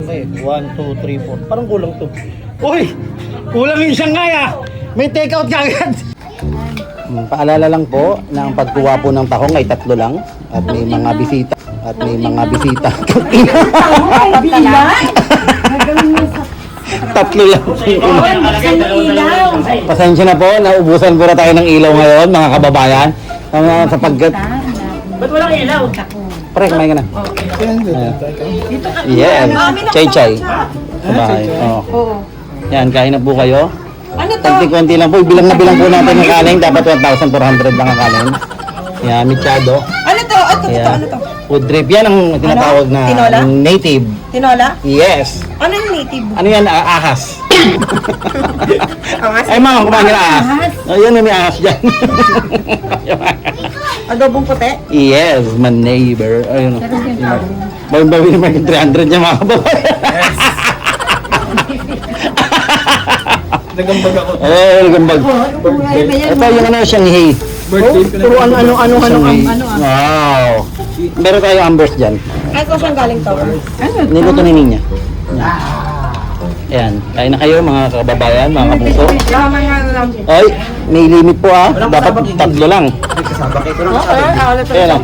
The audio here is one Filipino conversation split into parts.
Okay, 1, 2, 3, 4. Parang kulang to. Uy! Kulang yung Shanghai ah! May take out ka agad! Paalala lang po na ang pagkuha po ng tahong ay 3 lang at may mga bisita Tatlo lang. Pasensya na po, naubusan ko na tayo ng ilaw ngayon, mga kababayan. Sapagkat Ba't walang ilaw? pre, kumain ka na. Yeah, chay-chay. Sa bahay. Oo. Yan, kain na po kayo. Ano to? Konti-konti lang po. Bilang na bilang po natin ng kanin. Dapat 1,400 lang ang kanin. Yan, michado. Ano to? Ano to? Food trip. Yan ang tinatawag na Tinola? native. Tinola? Yes. Ano yung native? Ano yan? Ahas. Ay, mga kumain ka na ahas. Ayan, may ahas dyan. Adobong puti? Yes, my neighbor. Ayun. Bawi-bawi naman yung 300 niya, mga kababayan. Nagambag ako. Oh, nagambag. Ito yung ano, Shanghai. Puro ano. Wow. Meron tayong ambers dyan. Ay, ko siyang galing to. Niluto ni Ninya. Ayan. Kain na kayo mga kababayan, mga kapuso. Ay, may limit po ah. Dapat 3 lang. Ayan lang.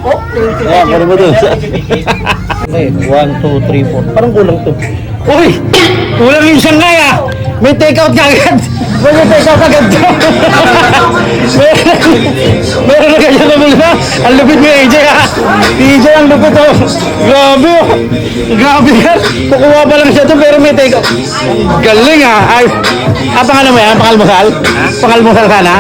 Ayan, pwede mo dun. Okay, 1, 2, 3, 4. Parang kulang to. Uy! Kulang yung Shanghai ah! May take out ka agad! May take out agad to! Meron na kanya naman na! Ang lupit mo AJ ah! AJ ang lupit oh! Grabe oh! Grabe yan! Kukuha pa lang siya to pero may take out. Galing ah! Ay, pangalan mo yan? Pangalmusal? Pangalmusal ka na?